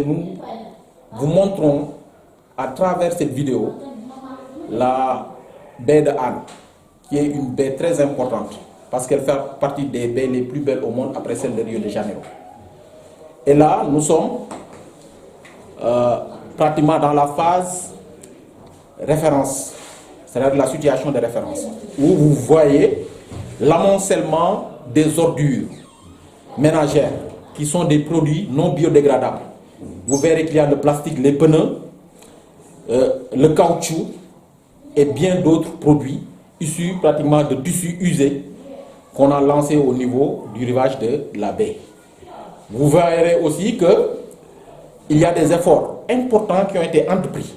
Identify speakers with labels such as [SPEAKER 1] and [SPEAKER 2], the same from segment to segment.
[SPEAKER 1] Nous vous montrons à travers cette vidéo la baie de Hann, qui est une baie très importante parce qu'elle fait partie des baies les plus belles au monde après celle de Rio de Janeiro. Et là, nous sommes pratiquement dans la phase référence, c'est-à-dire la situation de référence, où vous voyez l'amoncellement des ordures ménagères qui sont des produits non biodégradables. Vous verrez qu'il y a le plastique, les pneus, le caoutchouc et bien d'autres produits issus pratiquement de tissus usés qu'on a lancés au niveau du rivage de la baie. Vous verrez aussi qu'il y a des efforts importants qui ont été entrepris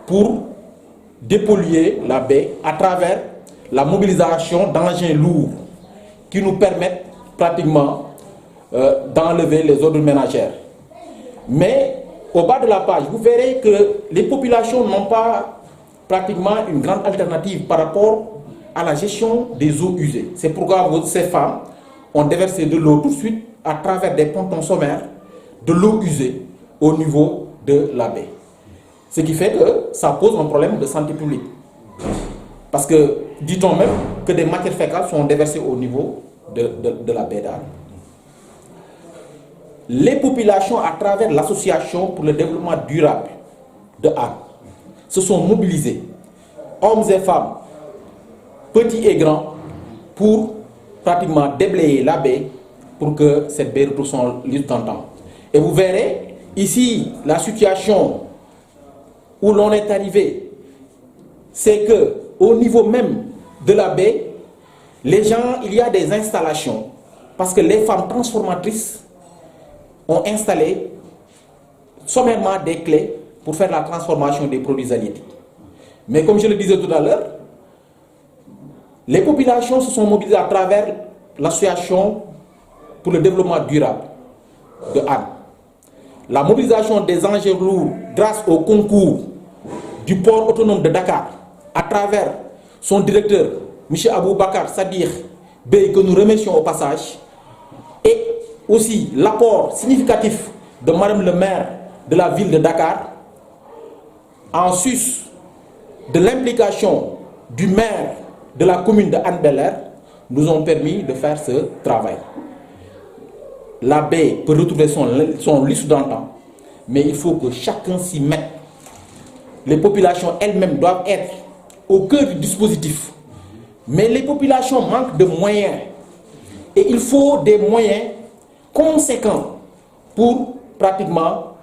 [SPEAKER 1] pour dépolluer la baie à travers la mobilisation d'engins lourds qui nous permettent pratiquement d'enlever les ordures ménagères. Mais au bas de la page, vous verrez que les populations n'ont pas pratiquement une grande alternative par rapport à la gestion des eaux usées. C'est pourquoi ces femmes ont déversé de l'eau tout de suite à travers des pontons sommaires de l'eau usée au niveau de la baie. Ce qui fait que ça pose un problème de santé publique. Parce que, dit-on même, que des matières fécales sont déversées au niveau de la baie d'Anne. Les populations, à travers l'Association pour le développement durable de Anne, se sont mobilisées, hommes et femmes, petits et grands, pour pratiquement déblayer la baie pour que cette baie retrouve son lit d'antan. Et vous verrez ici la situation où l'on est arrivé, c'est que au niveau même de la baie, les gens, il y a des installations, parce que les femmes transformatrices ont installé sommairement des clés pour faire la transformation des produits halieutiques. Mais comme je le disais tout à l'heure, les populations se sont mobilisées à travers l'Association pour le développement durable de Hann. La mobilisation des engins lourds grâce au concours du port autonome de Dakar à travers son directeur, M. Aboubakar Sadir Bey, que nous remercions au passage, et aussi l'apport significatif de Madame le maire de la ville de Dakar, en sus de l'implication du maire de la commune de Hann Bel-Air, nous ont permis de faire ce travail. La baie peut retrouver son lit d'antan, mais il faut que chacun s'y mette. Les populations elles-mêmes doivent être au cœur du dispositif. Mais les populations manquent de moyens. Et il faut des moyens conséquents pour pratiquement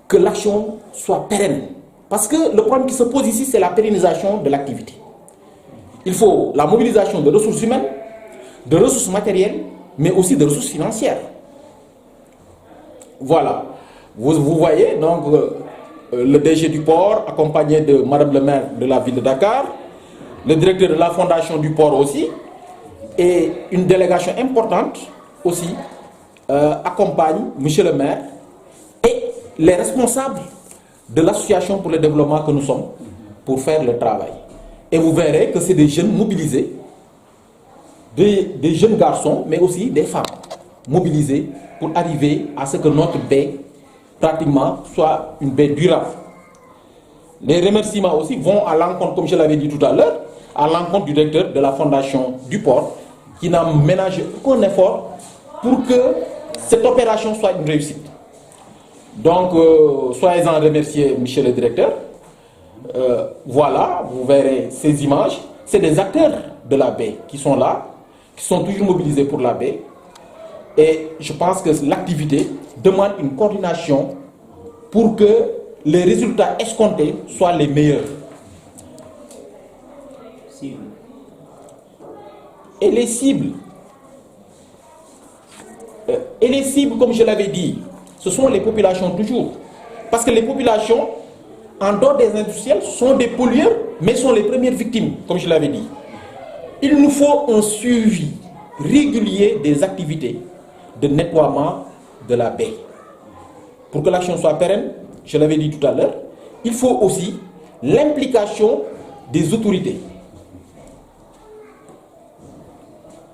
[SPEAKER 1] que l'action soit pérenne. Parce que le problème qui se pose ici, c'est la pérennisation de l'activité. Il faut la mobilisation de ressources humaines, de ressources matérielles, mais aussi de ressources financières. Voilà. Vous voyez donc le DG du port accompagné de Madame le maire de la ville de Dakar, le directeur de la fondation du port aussi, et une délégation importante aussi accompagne Monsieur le maire et les responsables de l'association pour le développement que nous sommes pour faire le travail. Et vous verrez que c'est des jeunes mobilisés, des jeunes garçons, mais aussi des femmes mobilisées pour arriver à ce que notre baie, pratiquement, soit une baie durable. Les remerciements aussi vont à l'encontre, comme je l'avais dit tout à l'heure, à l'encontre du directeur de la fondation du port, qui n'a ménagé aucun effort pour que cette opération soit une réussite. Donc, soyez-en remerciés, monsieur le directeur. Voilà, vous verrez ces images. C'est des acteurs de la baie qui sont là, qui sont toujours mobilisés pour la baie. Et je pense que l'activité demande une coordination pour que les résultats escomptés soient les meilleurs. Et les cibles, comme je l'avais dit, ce sont les populations toujours. Parce que les populations, en dehors des industriels, sont des pollueurs, mais sont les premières victimes, comme je l'avais dit. Il nous faut un suivi régulier des activités de nettoiement de la baie. Pour que l'action soit pérenne, je l'avais dit tout à l'heure, il faut aussi l'implication des autorités.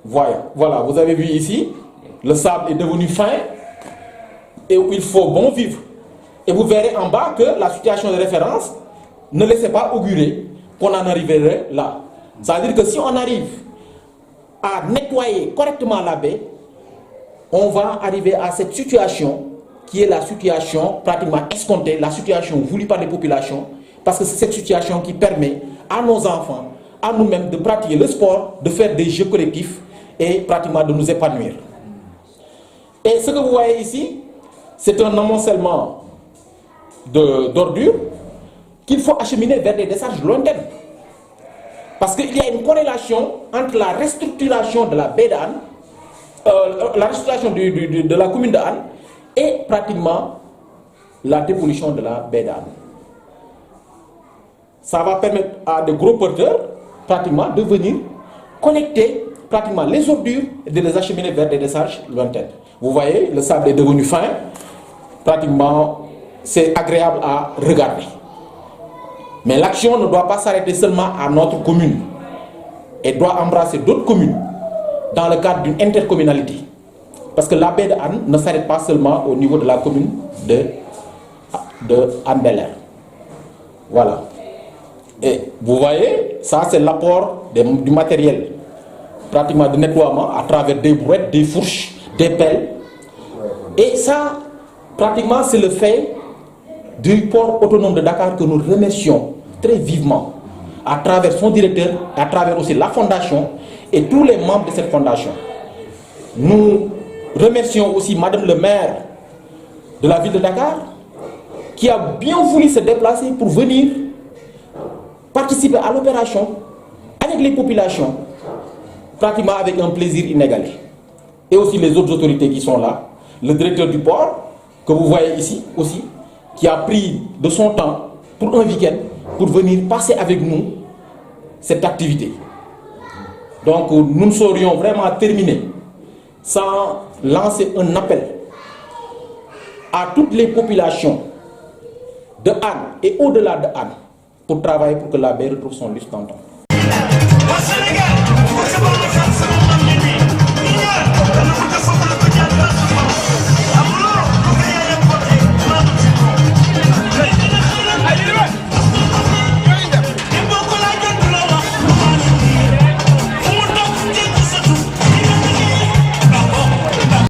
[SPEAKER 1] Voilà, vous avez vu ici, le sable est devenu fin et où il faut bon vivre. Et vous verrez en bas que la situation de référence ne laissait pas augurer qu'on en arriverait là. Ça veut dire que si on arrive à nettoyer correctement la baie, on va arriver à cette situation qui est la situation pratiquement escomptée, la situation voulue par les populations, parce que c'est cette situation qui permet à nos enfants, à nous-mêmes de pratiquer le sport, de faire des jeux collectifs et pratiquement de nous épanouir. Et ce que vous voyez ici, c'est un amoncellement d'ordures qu'il faut acheminer vers des décharges lointaines. Parce qu'il y a une corrélation entre la restructuration de la baie d'Anne, la restructuration de la commune d'Anne et pratiquement la dépollution de la baie d'Anne. Ça va permettre à de gros porteurs pratiquement de venir collecter pratiquement les ordures et de les acheminer vers des décharges lointaines. Vous voyez, le sable est devenu fin, pratiquement c'est agréable à regarder. Mais l'action ne doit pas s'arrêter seulement à notre commune. Elle doit embrasser d'autres communes dans le cadre d'une intercommunalité. Parce que la baie de Anne ne s'arrête pas seulement au niveau de la commune de Anne-Belair. Voilà. Et vous voyez, ça c'est l'apport du matériel, pratiquement de nettoiement à travers des brouettes, des fourches, des pelles. Et ça, pratiquement, c'est le fait du port autonome de Dakar que nous remercions très vivement à travers son directeur, à travers aussi la fondation et tous les membres de cette fondation. Nous remercions aussi Madame le maire de la ville de Dakar qui a bien voulu se déplacer pour venir participer à l'opération avec les populations, pratiquement avec un plaisir inégalé. Et aussi les autres autorités qui sont là, le directeur du port, que vous voyez ici aussi, qui a pris de son temps pour un week-end, pour venir passer avec nous cette activité. Donc nous ne saurions vraiment terminer sans lancer un appel à toutes les populations de Anne et au-delà de Anne pour travailler pour que la baie retrouve son lustre d'antan.